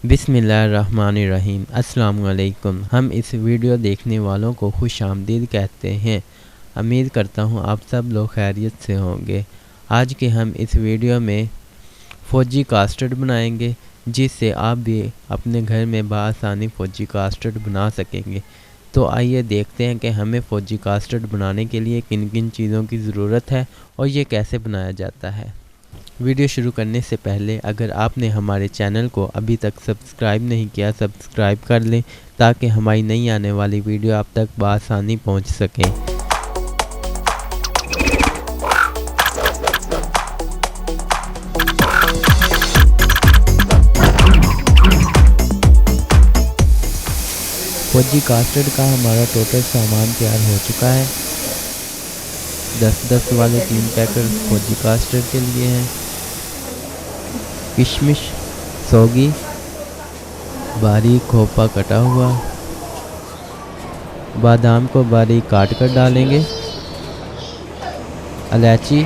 बिस्मिल्लाहिर्रहमानिर्रहीम। अस्सलाम वालेकुम। हम इस वीडियो देखने वालों को खुश आमदीद कहते हैं। उम्मीद करता हूँ आप सब लोग खैरियत से होंगे। आज के हम इस वीडियो में फ़ौजी कास्टर्ड बनाएंगे, जिससे आप भी अपने घर में बआसानी फ़ौजी कास्टर्ड बना सकेंगे। तो आइए देखते हैं कि हमें फ़ौजी कास्टर्ड बनाने के लिए किन किन चीज़ों की ज़रूरत है और ये कैसे बनाया जाता है। वीडियो शुरू करने से पहले अगर आपने हमारे चैनल को अभी तक सब्सक्राइब नहीं किया, सब्सक्राइब कर लें ताकि हमारी नई आने वाली वीडियो आप तक बआसानी पहुंच सकें। फ़ौजी कास्टर्ड का हमारा टोटल सामान तैयार हो चुका है। 10-10 वाले 3 पैकेट फ़ौजी कास्टर्ड के लिए हैं। किशमिश, सौगी, बारीक खोपा कटा हुआ, बादाम को बारीक काट कर डालेंगे, इलायची,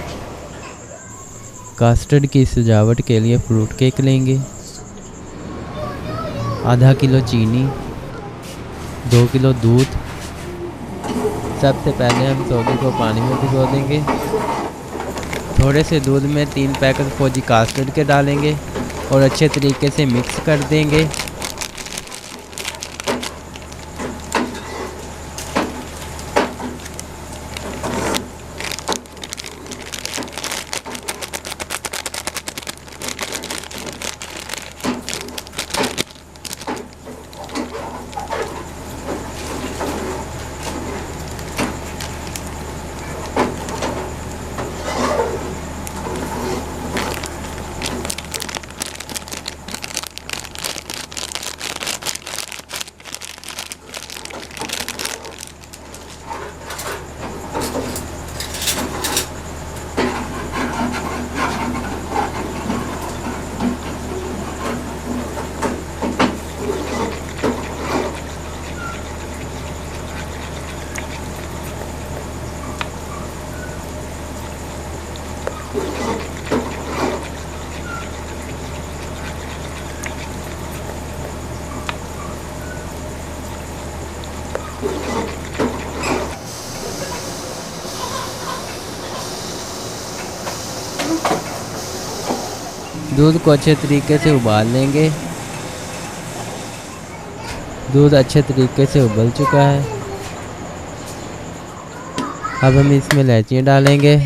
कास्टर्ड की सजावट के लिए फ्रूट केक लेंगे, आधा किलो चीनी, 2 किलो दूध। सबसे पहले हम सौगी को पानी में भिगो देंगे। थोड़े से दूध में 3 पैकेट फ़ौजी कास्टर्ड के डालेंगे और अच्छे तरीके से मिक्स कर देंगे। दूध को अच्छे तरीके से उबाल लेंगे। दूध अच्छे तरीके से उबल चुका है। अब हम इसमें इलायचियाँ डालेंगे।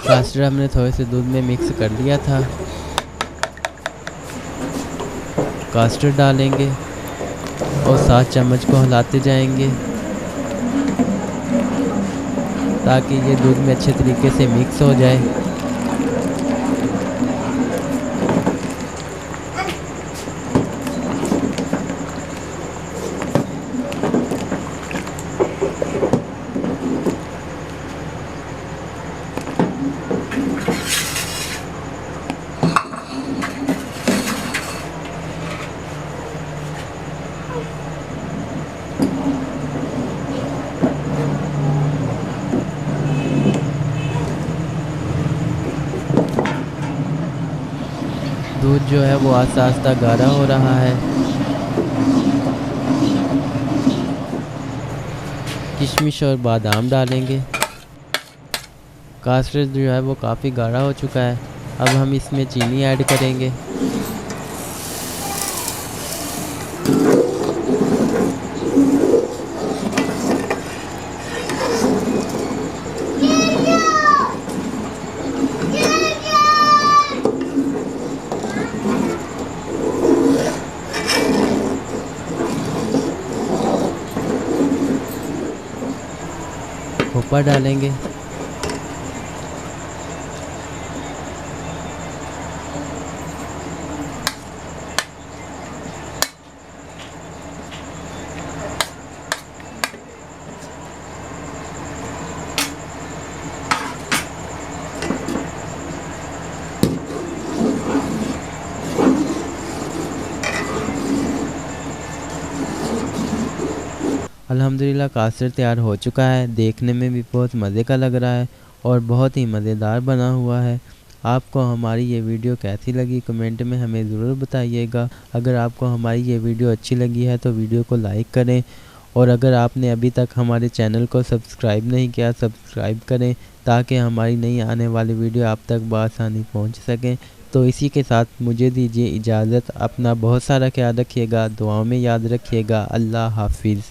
कास्टर्ड हमने थोड़े से दूध में मिक्स कर लिया था। कास्टर्ड डालेंगे और 7 चम्मच को हिलाते जाएंगे ताकि ये दूध में अच्छे तरीके से मिक्स हो जाए। दूध जो है वो आस्ता आस्ता गाढ़ा हो रहा है। किशमिश और बादाम डालेंगे। कास्टर्ड जो है वो काफ़ी गाढ़ा हो चुका है। अब हम इसमें चीनी ऐड करेंगे। खोपा डालेंगे। अल्हम्दुलिल्लाह कास्टर्ड तैयार हो चुका है। देखने में भी बहुत मज़े का लग रहा है और बहुत ही मज़ेदार बना हुआ है। आपको हमारी ये वीडियो कैसी लगी कमेंट में हमें ज़रूर बताइएगा। अगर आपको हमारी ये वीडियो अच्छी लगी है तो वीडियो को लाइक करें, और अगर आपने अभी तक हमारे चैनल को सब्सक्राइब नहीं किया सब्सक्राइब करें, ताकि हमारी नई आने वाली वीडियो आप तक बआसानी पहुंच सकें। तो इसी के साथ मुझे दीजिए इजाज़त। अपना बहुत सारा ख्याल रखिएगा, दुआओं में याद रखिएगा। अल्लाह हाफिज़।